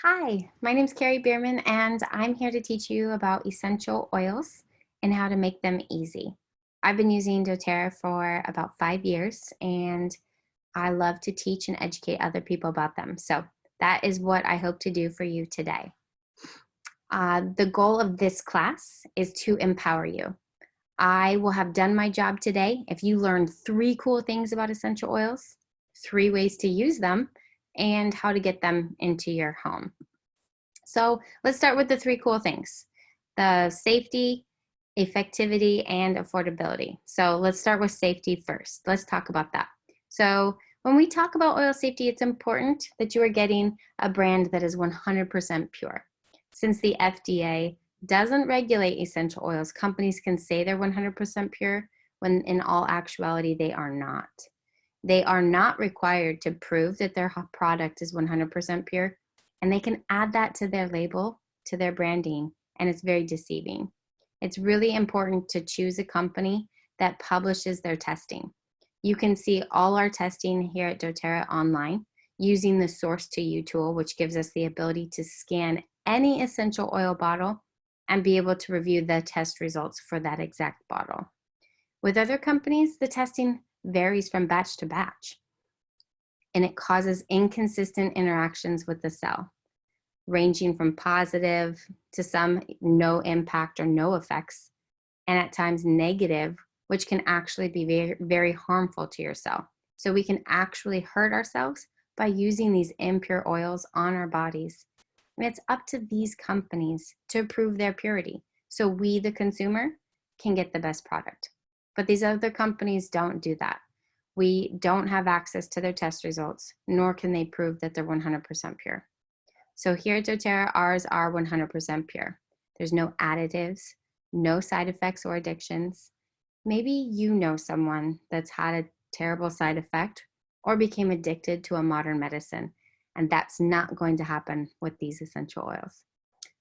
Hi, my name is Carrie Bierman, and I'm here to teach you about essential oils and how to make them easy. I've been using doTERRA for about 5 years, and I love to teach and educate other people about them. So that is what I hope to do for you today. The goal of this class is to empower you. I will have done my job today if you learn 3 cool things about essential oils, 3 ways to use them, and how to get them into your home. So let's start with the 3 cool things: the safety, effectivity, and affordability. So let's start with safety first. Let's talk about that. So when we talk about oil safety, it's important that you are getting a brand that is 100% pure. Since the FDA doesn't regulate essential oils, companies can say they're 100% pure when in all actuality they are not. They are not required to prove that their product is 100% pure, and they can add that to their label, to their branding, and it's very deceiving. It's really important to choose a company that publishes their testing. You can see all our testing here at doTERRA online using the Source to You tool, which gives us the ability to scan any essential oil bottle and be able to review the test results for that exact bottle. With other companies, the testing varies from batch to batch, and it causes inconsistent interactions with the cell, ranging from positive to some no impact or no effects, and at times negative, which can actually be very, very harmful to your cell. So we can actually hurt ourselves by using these impure oils on our bodies. And it's up to these companies to prove their purity so we, the consumer, can get the best product. But these other companies don't do that. We don't have access to their test results, nor can they prove that they're 100% pure. So here at doTERRA, ours are 100% pure. There's no additives, no side effects or addictions. Maybe you know someone that's had a terrible side effect or became addicted to a modern medicine, and that's not going to happen with these essential oils.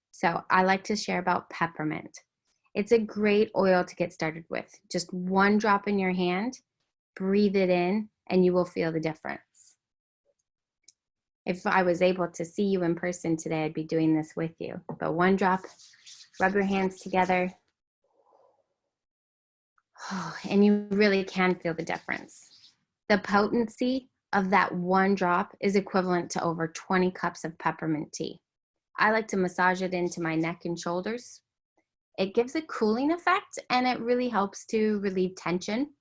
So I like to share about peppermint. It's a great oil to get started with. Just 1 drop in your hand, breathe it in, and you will feel the difference. If I was able to see you in person today, I'd be doing this with you. But 1 drop, rub your hands together, and you really can feel the difference. The potency of that 1 drop is equivalent to over 20 cups of peppermint tea. I like to massage it into my neck and shoulders. It gives a cooling effect, and it really helps to relieve tension.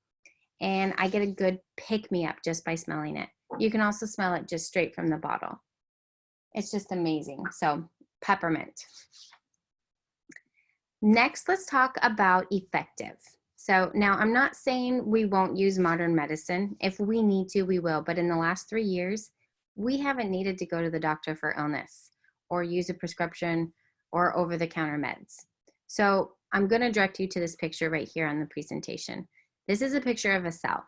And I get a good pick-me-up just by smelling it. You can also smell it just straight from the bottle. It's just amazing. So peppermint. Next, let's talk about effective. So now I'm not saying we won't use modern medicine. If we need to, we will. But in the last 3 years, we haven't needed to go to the doctor for illness or use a prescription or over-the-counter meds. So I'm going to direct you to this picture right here on the presentation. This is a picture of a cell.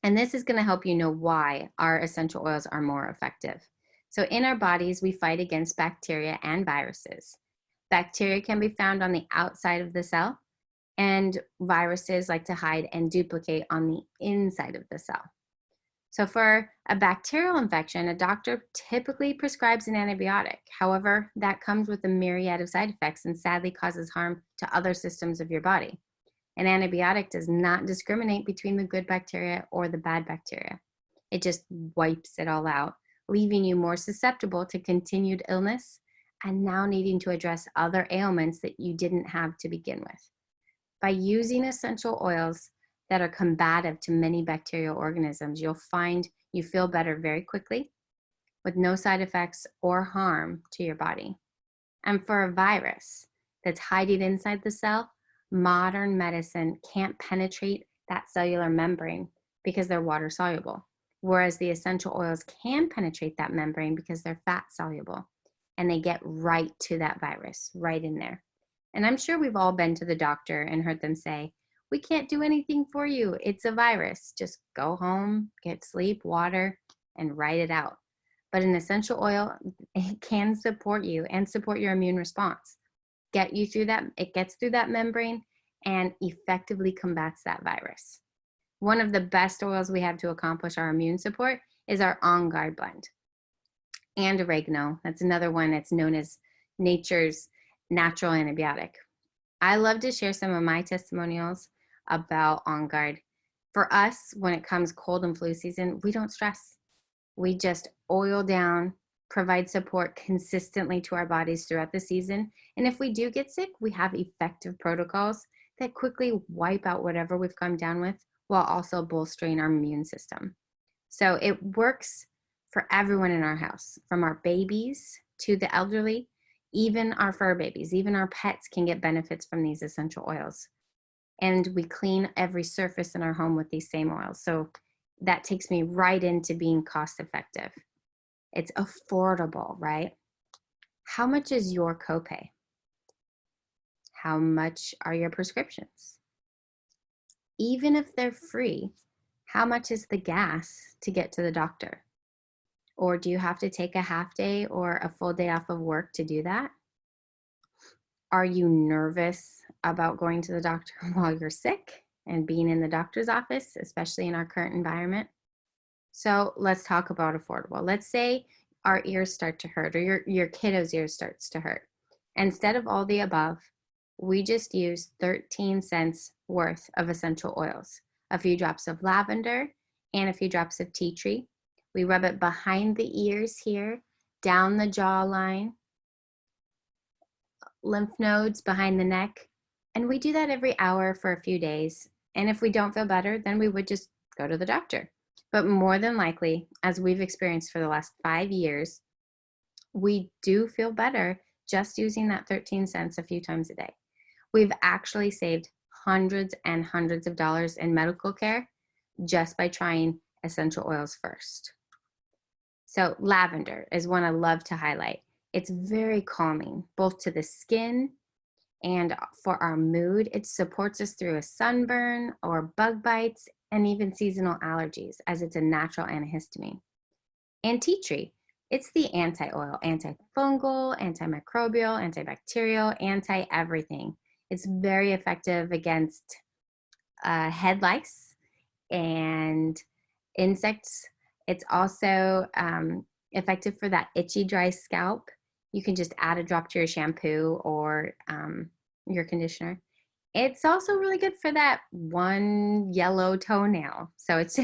And this is going to help you know why our essential oils are more effective. So in our bodies, we fight against bacteria and viruses. Bacteria can be found on the outside of the cell, and viruses like to hide and duplicate on the inside of the cell. So for a bacterial infection, a doctor typically prescribes an antibiotic. However, that comes with a myriad of side effects and sadly causes harm to other systems of your body. An antibiotic does not discriminate between the good bacteria or the bad bacteria. It just wipes it all out, leaving you more susceptible to continued illness and now needing to address other ailments that you didn't have to begin with. By using essential oils that are combative to many bacterial organisms, you'll find you feel better very quickly with no side effects or harm to your body. And for a virus that's hiding inside the cell, modern medicine can't penetrate that cellular membrane because they're water soluble, whereas the essential oils can penetrate that membrane because they're fat soluble, and they get right to that virus, right in there. And I'm sure we've all been to the doctor and heard them say, "We can't do anything for you. It's a virus. Just go home, get sleep, water, and ride it out." But an essential oil, it can support you and support your immune response. Get you through that, it gets through that membrane and effectively combats that virus. One of the best oils we have to accomplish our immune support is our On Guard blend. and oregano. That's another one that's known as nature's natural antibiotic. I love to share some of my testimonials about On Guard. For us, when it comes cold and flu season, we don't stress. We just oil down, provide support consistently to our bodies throughout the season. And if we do get sick, we have effective protocols that quickly wipe out whatever we've come down with while also bolstering our immune system. So it works for everyone in our house, from our babies to the elderly, even our fur babies, even our pets can get benefits from these essential oils. And we clean every surface in our home with these same oils. So that takes me right into being cost effective. It's affordable, right? How much is your copay? How much are your prescriptions? Even if they're free, how much is the gas to get to the doctor? Or do you have to take a half day or a full day off of work to do that? Are you nervous about going to the doctor while you're sick and being in the doctor's office, especially in our current environment? So let's talk about affordable. Let's say our ears start to hurt, or your kiddo's ears starts to hurt. Instead of all the above, we just use 13 cents worth of essential oils, a few drops of lavender and a few drops of tea tree. We rub it behind the ears here, down the jawline, lymph nodes, behind the neck. And we do that every hour for a few days. And if we don't feel better, then we would just go to the doctor. But more than likely, as we've experienced for the last 5 years, we do feel better just using that 13 cents a few times a day. We've actually saved hundreds and hundreds of dollars in medical care just by trying essential oils first. So lavender is one I love to highlight. It's very calming, both to the skin and for our mood. It supports us through a sunburn or bug bites and even seasonal allergies, as it's a natural antihistamine. And tea tree, it's the anti-oil, antifungal, antimicrobial, antibacterial, anti-everything. It's very effective against head lice and insects. It's also effective for that itchy, dry scalp. You can just add a drop to your shampoo or your conditioner. It's also really good for that one yellow toenail. So it's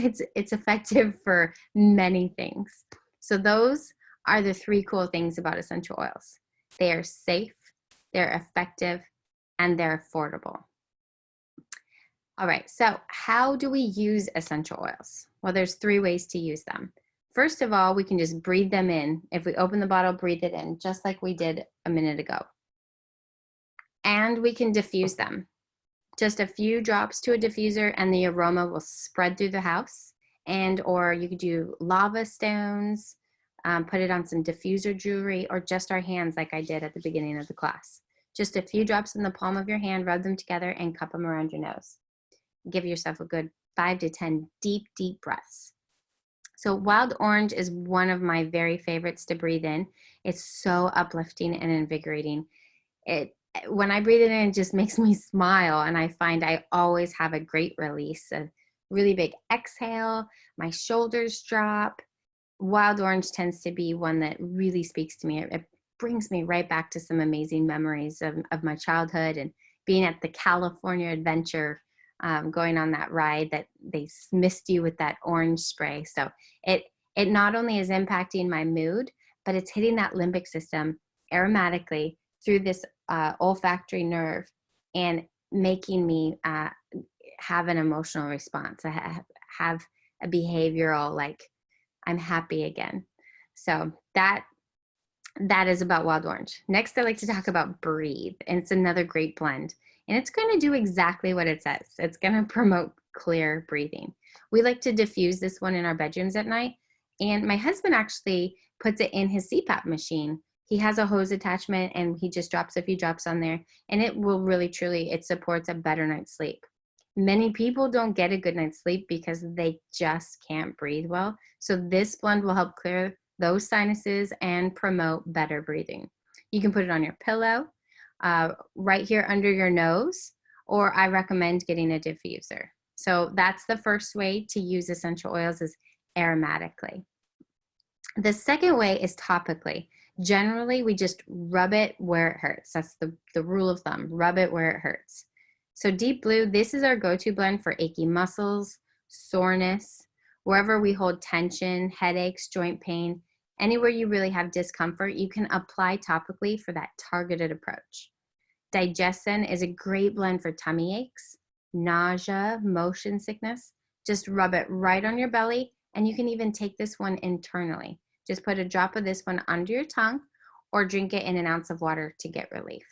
effective for many things. So those are the 3 cool things about essential oils. They are safe, they're effective, and they're affordable. All right, so how do we use essential oils? Well, there's 3 ways to use them. First of all, we can just breathe them in. If we open the bottle, breathe it in, just like we did a minute ago. And we can diffuse them. Just a few drops to a diffuser and the aroma will spread through the house. And or you could do lava stones, put it on some diffuser jewelry, or just our hands like I did at the beginning of the class. Just a few drops in the palm of your hand, rub them together and cup them around your nose. Give yourself a good 5 to 10 deep, deep breaths. So wild orange is one of my very favorites to breathe in. It's so uplifting and invigorating. When I breathe it in, it just makes me smile, and I find I always have a great release, a really big exhale, my shoulders drop. Wild orange tends to be one that really speaks to me. It brings me right back to some amazing memories of my childhood and being at the California Adventure, going on that ride that they mist you with that orange spray. So it not only is impacting my mood, but it's hitting that limbic system aromatically through this olfactory nerve and making me have an emotional response. I have a behavioral, like I'm happy again. So that is about wild orange. Next, I like to talk about breathe, and it's another great blend. And it's going to do exactly what it says. It's going to promote clear breathing. We like to diffuse this one in our bedrooms at night. And my husband actually puts it in his CPAP machine. He has a hose attachment and he just drops a few drops on there, and it will really, truly, it supports a better night's sleep. Many people don't get a good night's sleep because they just can't breathe well. So this blend will help clear those sinuses and promote better breathing. You can put it on your pillow, right here under your nose, or I recommend getting a diffuser. So that's the first way to use essential oils, is aromatically. The second way is topically. Generally, we just rub it where it hurts. That's the rule of thumb, rub it where it hurts. So Deep Blue, this is our go-to blend for achy muscles, soreness, wherever we hold tension, headaches, joint pain, anywhere you really have discomfort, you can apply topically for that targeted approach. Digestin is a great blend for tummy aches, nausea, motion sickness. Just rub it right on your belly, and you can even take this one internally. Just put a drop of this one under your tongue or drink it in an ounce of water to get relief.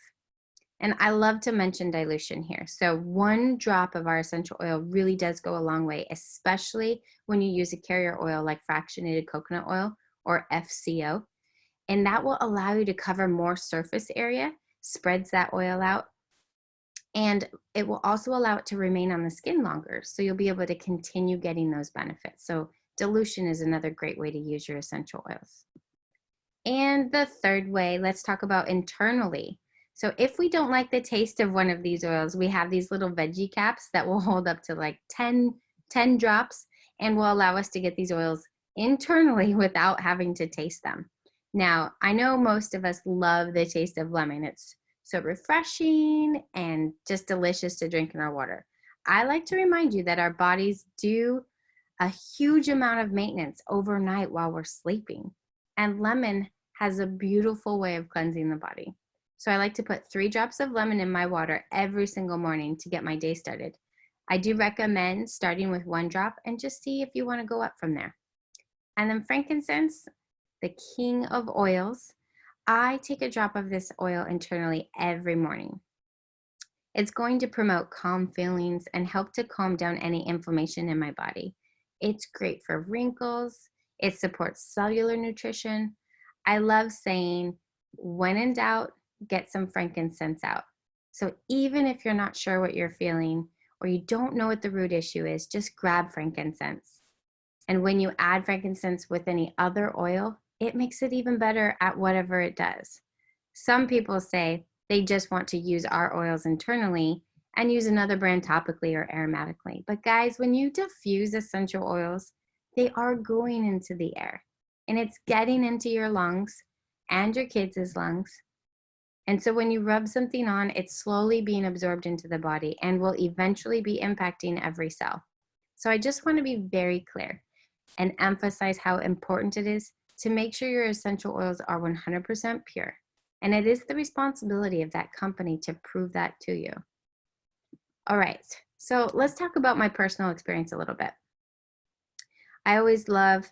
And I love to mention dilution here. So 1 drop of our essential oil really does go a long way, especially when you use a carrier oil like fractionated coconut oil or FCO. And that will allow you to cover more surface area, spreads that oil out, and it will also allow it to remain on the skin longer. So you'll be able to continue getting those benefits. So dilution is another great way to use your essential oils. And the third way, let's talk about internally. So if we don't like the taste of one of these oils, we have these little veggie caps that will hold up to like 10 drops and will allow us to get these oils internally without having to taste them. Now, I know most of us love the taste of lemon. It's so refreshing and just delicious to drink in our water. I like to remind you that our bodies do a huge amount of maintenance overnight while we're sleeping. And lemon has a beautiful way of cleansing the body. So I like to put 3 drops of lemon in my water every single morning to get my day started. I do recommend starting with 1 drop and just see if you want to go up from there. And then frankincense, the king of oils. I take a drop of this oil internally every morning. It's going to promote calm feelings and help to calm down any inflammation in my body. It's great for wrinkles. It supports cellular nutrition. I love saying, when in doubt, get some frankincense out. So even if you're not sure what you're feeling or you don't know what the root issue is, just grab frankincense. And when you add frankincense with any other oil, it makes it even better at whatever it does. Some people say they just want to use our oils internally and use another brand topically or aromatically. But guys, when you diffuse essential oils, they are going into the air and it's getting into your lungs and your kids' lungs. And so when you rub something on, it's slowly being absorbed into the body and will eventually be impacting every cell. So I just want to be very clear and emphasize how important it is to make sure your essential oils are 100% pure. And it is the responsibility of that company to prove that to you. All right, so let's talk about my personal experience a little bit. I always love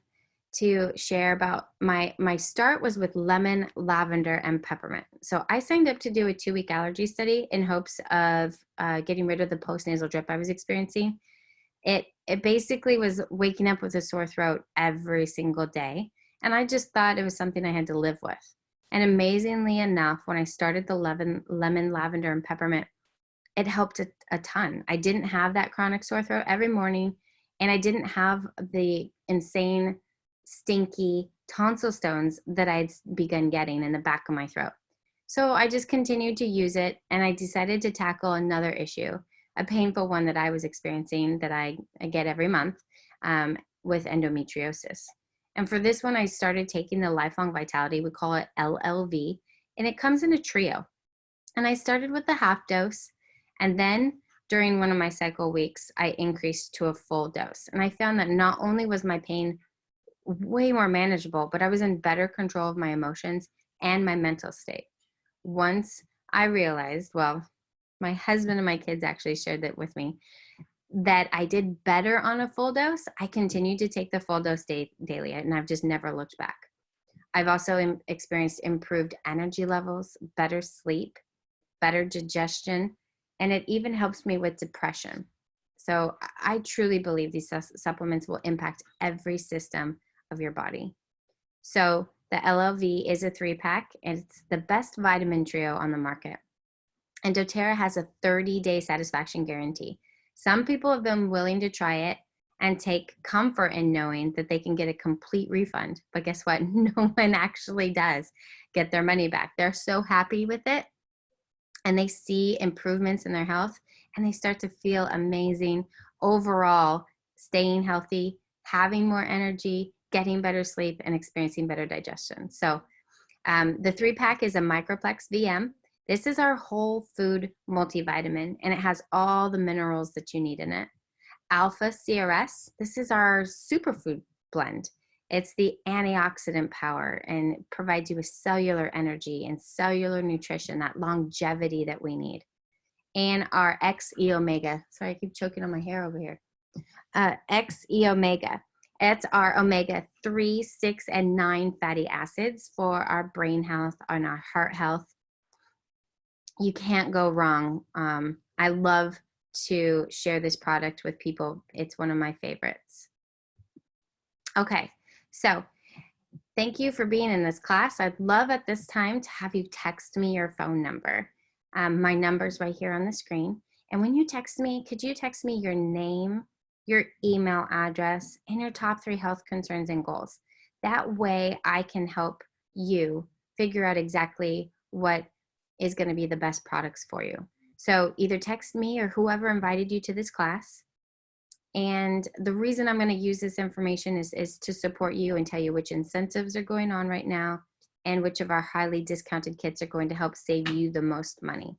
to share about my start was with lemon, lavender, and peppermint. So I signed up to do a 2-week allergy study in hopes of getting rid of the postnasal drip I was experiencing. It basically was waking up with a sore throat every single day. And I just thought it was something I had to live with. And amazingly enough, when I started the lemon, lavender, and peppermint, it helped a ton. I didn't have that chronic sore throat every morning, and I didn't have the insane, stinky tonsil stones that I'd begun getting in the back of my throat. So I just continued to use it, and I decided to tackle another issue, a painful one that I was experiencing that I get every month with endometriosis. And for this one, I started taking the Lifelong Vitality, we call it LLV, and it comes in a trio. And I started with the half dose, and then during one of my cycle weeks, I increased to a full dose. And I found that not only was my pain way more manageable, but I was in better control of my emotions and my mental state. Once I realized, well, my husband and my kids actually shared that with me, that I did better on a full dose, I continued to take the full dose daily, and I've just never looked back. I've also experienced improved energy levels, better sleep, better digestion, and it even helps me with depression. So I truly believe these supplements will impact every system of your body. So the LLV is a 3-pack, and it's the best vitamin trio on the market. And doTERRA has a 30-day satisfaction guarantee. Some people have been willing to try it and take comfort in knowing that they can get a complete refund. But guess what? No one actually does get their money back. They're so happy with it, and they see improvements in their health, and they start to feel amazing overall, staying healthy, having more energy, getting better sleep, and experiencing better digestion. So the 3-pack is a Microplex VM. This is our whole food multivitamin, and it has all the minerals that you need in it. Alpha CRS, this is our superfood blend. It's the antioxidant power and provides you with cellular energy and cellular nutrition, that longevity that we need. And our XE Omega, sorry, I keep choking on my hair over here. XE Omega, it's our omega 3, 6, and 9 fatty acids for our brain health and our heart health. You can't go wrong. I love to share this product with people. It's one of my favorites. Okay, so thank you for being in this class. I'd love at this time to have you text me your phone number. My number's right here on the screen. And when you text me, could you text me your name, your email address, and your top 3 health concerns and goals? That way I can help you figure out exactly what is going to be the best products for you. So either text me or whoever invited you to this class. And the reason I'm going to use this information is to support you and tell you which incentives are going on right now and which of our highly discounted kits are going to help save you the most money.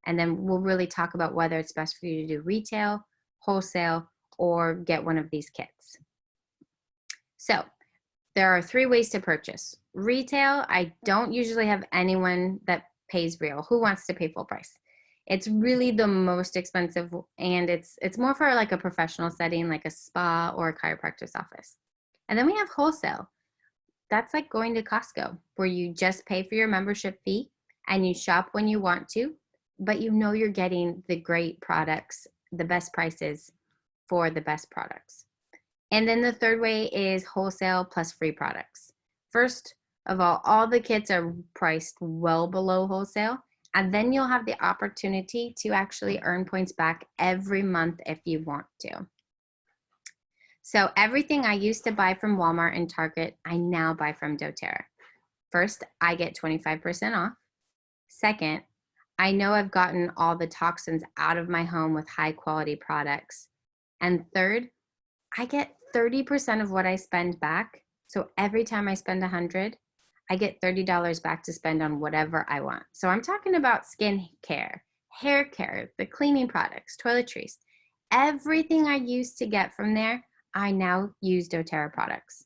And then we'll really talk about whether it's best for you to do retail, wholesale, or get one of these kits. So there are 3 ways to purchase. Retail, I don't usually have anyone that pays real. Who wants to pay full price? It's really the most expensive, and it's more for like a professional setting, like a spa or a chiropractor's office. And then we have wholesale. That's like going to Costco, where you just pay for your membership fee and you shop when you want to, but you know you're getting the great products, the best prices for the best products. And then the 3rd way is wholesale plus free products. First of all the kits are priced well below wholesale. And then you'll have the opportunity to actually earn points back every month if you want to. So everything I used to buy from Walmart and Target, I now buy from doTERRA. First, I get 25% off. Second, I know I've gotten all the toxins out of my home with high quality products. And third, I get 30% of what I spend back. So every time I spend $100, I get $30 back to spend on whatever I want. So I'm talking about skin care, hair care, the cleaning products, toiletries. Everything I used to get from there, I now use doTERRA products.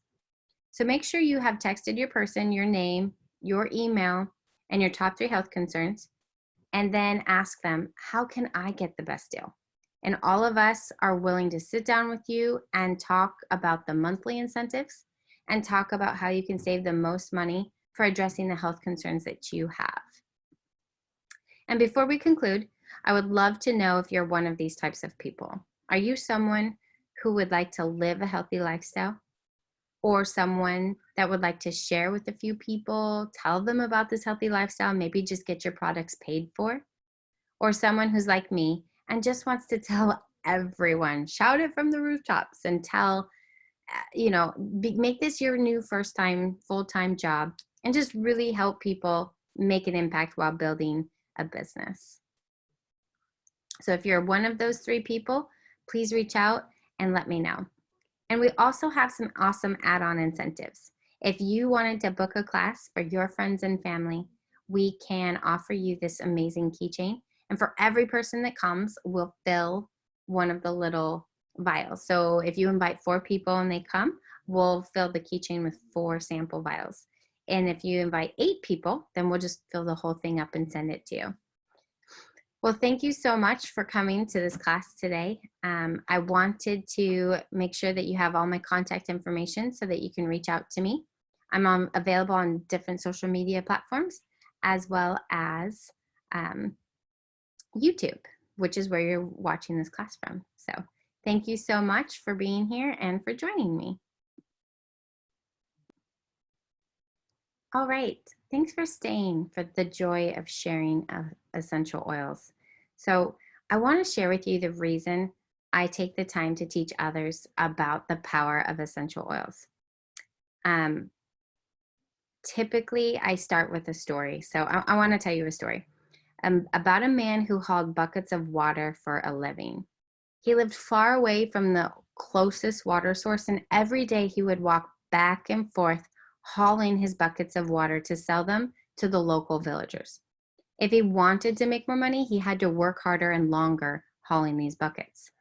So make sure you have texted your person, your name, your email, and your top 3 health concerns, and then ask them, how can I get the best deal? And all of us are willing to sit down with you and talk about the monthly incentives and talk about how you can save the most money for addressing the health concerns that you have. And before we conclude, I would love to know if you're one of these types of people. Are you someone who would like to live a healthy lifestyle? Or someone that would like to share with a few people, tell them about this healthy lifestyle, maybe just get your products paid for? Or someone who's like me and just wants to tell everyone, shout it from the rooftops and tell, make this your new first-time full-time job and just really help people make an impact while building a business. So if you're one of those 3 people, please reach out and let me know. And we also have some awesome add-on incentives. If you wanted to book a class for your friends and family, we can offer you this amazing keychain. And for every person that comes, we'll fill one of the little vials. So if you invite 4 people and they come, we'll fill the keychain with 4 sample vials. And if you invite 8 people, then we'll just fill the whole thing up and send it to you. Well, thank you so much for coming to this class today. I wanted to make sure that you have all my contact information so that you can reach out to me. I'm available on different social media platforms as well as YouTube, which is where you're watching this class from. So thank you so much for being here and for joining me. All right, thanks for staying for the joy of sharing essential oils. So I want to share with you the reason I take the time to teach others about the power of essential oils. Typically, I start with a story. So I want to tell you a story about a man who hauled buckets of water for a living. He lived far away from the closest water source, and every day he would walk back and forth, hauling his buckets of water to sell them to the local villagers. If he wanted to make more money, he had to work harder and longer hauling these buckets.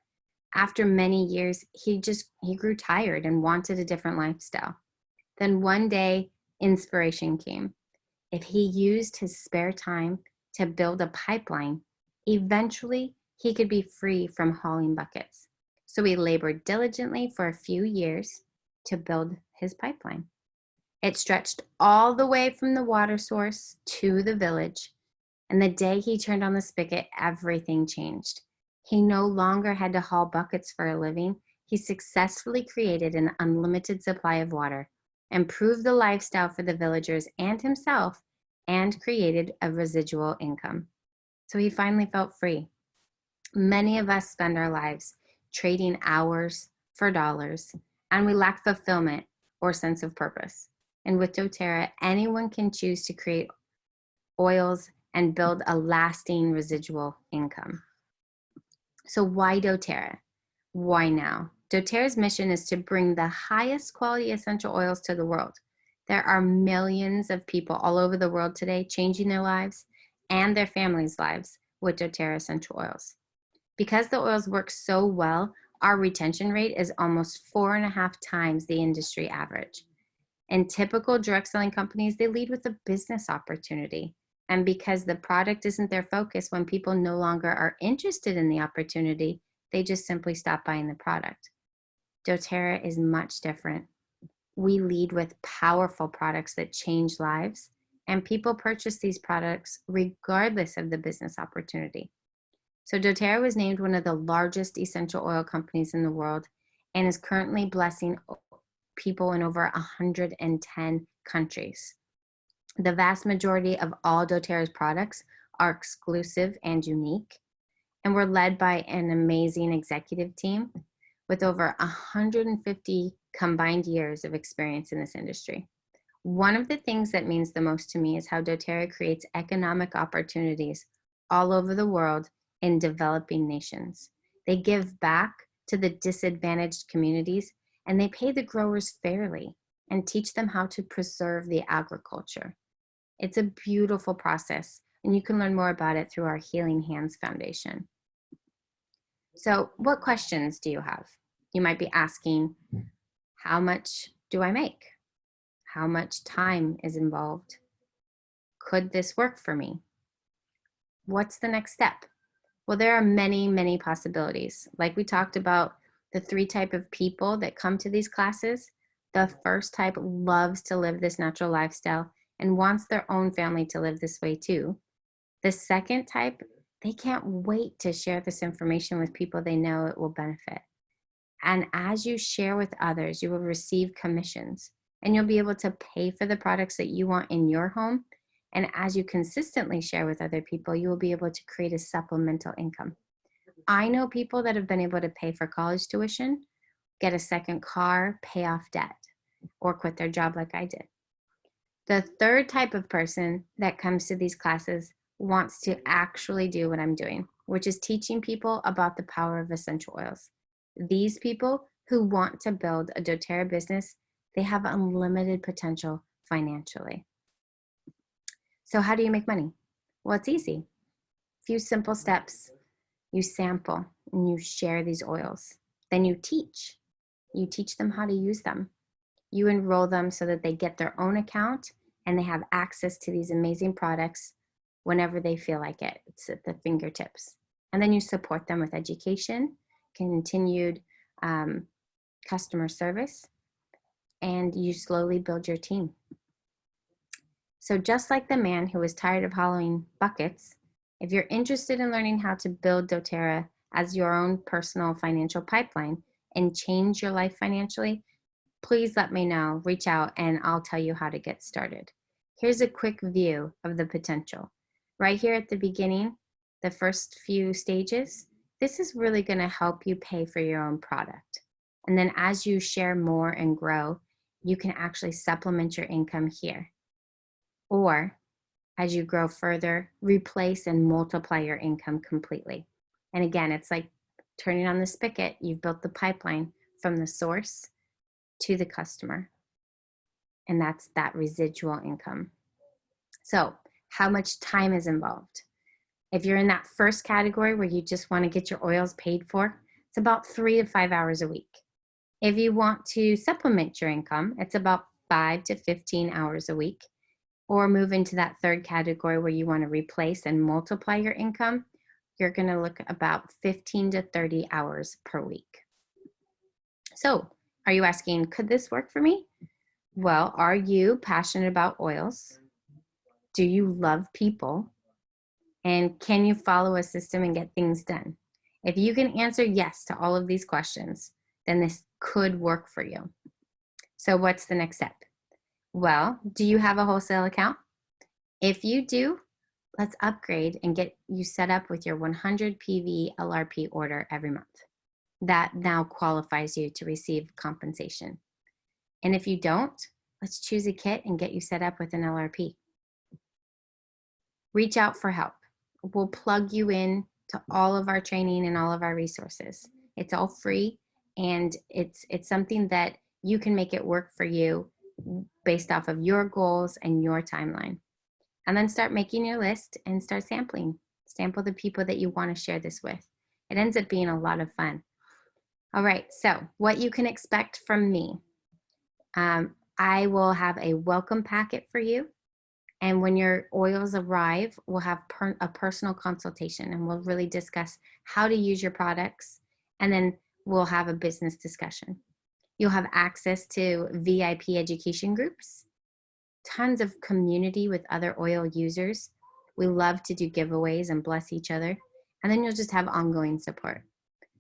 After many years, he grew tired and wanted a different lifestyle. Then one day, inspiration came. If he used his spare time to build a pipeline, eventually he could be free from hauling buckets. So he labored diligently for a few years to build his pipeline. It stretched all the way from the water source to the village, and the day he turned on the spigot, everything changed. He no longer had to haul buckets for a living. He successfully created an unlimited supply of water, improved the lifestyle for the villagers and himself, and created a residual income. So he finally felt free. Many of us spend our lives trading hours for dollars, and we lack fulfillment or sense of purpose. And with doTERRA, anyone can choose to create oils and build a lasting residual income. So why doTERRA? Why now? doTERRA's mission is to bring the highest quality essential oils to the world. There are millions of people all over the world today changing their lives and their families' lives with doTERRA essential oils. Because the oils work so well, our retention rate is almost 4.5 times the industry average. And typical direct selling companies, they lead with a business opportunity. And because the product isn't their focus, when people no longer are interested in the opportunity, they just simply stop buying the product. doTERRA is much different. We lead with powerful products that change lives, and people purchase these products regardless of the business opportunity. So doTERRA was named one of the largest essential oil companies in the world and is currently blessing people in over 110 countries. The vast majority of all doTERRA's products are exclusive and unique, and we're led by an amazing executive team with over 150 combined years of experience in this industry. One of the things that means the most to me is how doTERRA creates economic opportunities all over the world in developing nations. They give back to the disadvantaged communities, and they pay the growers fairly and teach them how to preserve the agriculture. It's a beautiful process, and you can learn more about it through our Healing Hands Foundation. So what questions do you have? You might be asking, how much do I make? How much time is involved? Could this work for me? What's the next step? Well, there are many, many possibilities. Like we talked about the 3 types of people that come to these classes. The first type loves to live this natural lifestyle and wants their own family to live this way too. The second type, they can't wait to share this information with people they know it will benefit. And as you share with others, you will receive commissions, and you'll be able to pay for the products that you want in your home. And as you consistently share with other people, you will be able to create a supplemental income. I know people that have been able to pay for college tuition, get a second car, pay off debt, or quit their job like I did. The third type of person that comes to these classes wants to actually do what I'm doing, which is teaching people about the power of essential oils. These people who want to build a doTERRA business, they have unlimited potential financially. So how do you make money? Well, it's easy. A few simple steps. You sample and you share these oils. Then you teach. You teach them how to use them. You enroll them so that they get their own account and they have access to these amazing products whenever they feel like it. It's at the fingertips. And then you support them with education, continued customer service, and you slowly build your team. So just like the man who was tired of hollowing buckets, if you're interested in learning how to build doTERRA as your own personal financial pipeline and change your life financially, please let me know, reach out, and I'll tell you how to get started. Here's a quick view of the potential. Right here at the beginning, the first few stages, this is really going to help you pay for your own product. And then as you share more and grow, you can actually supplement your income here. Or as you grow further, replace and multiply your income completely. And again, it's like turning on the spigot. You've built the pipeline from the source to the customer. and that's that residual income. So how much time is involved? If you're in that first category where you just want to get your oils paid for, it's about 3 to 5 hours a week. If you want to supplement your income, it's about 5 to 15 hours a week. Or move into that third category where you want to replace and multiply your income, you're going to look about 15 to 30 hours per week. So, are you asking, could this work for me? Well, are you passionate about oils? Do you love people? And can you follow a system and get things done? If you can answer yes to all of these questions, then this could work for you. So what's the next step? Well, do you have a wholesale account? If you do, let's upgrade and get you set up with your 100 PV LRP order every month. That now qualifies you to receive compensation. And if you don't, let's choose a kit and get you set up with an LRP. Reach out for help. We'll plug you in to all of our training and all of our resources. It's all free, and it's something that you can make it work for you based off of your goals and your timeline. And then start making your list and start sampling. Sample the people that you want to share this with. It ends up being a lot of fun. All right, so what you can expect from me. I will have a welcome packet for you. And when your oils arrive, we'll have a personal consultation, and we'll really discuss how to use your products. And then we'll have a business discussion. You'll have access to VIP education groups, tons of community with other oil users. We love to do giveaways and bless each other. And then you'll just have ongoing support.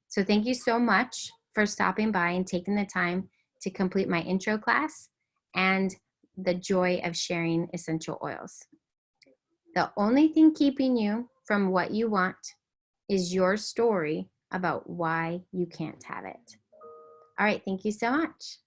So thank you so much for stopping by and taking the time to complete my intro class and the joy of sharing essential oils. The only thing keeping you from what you want is your story about why you can't have it. All right, thank you so much.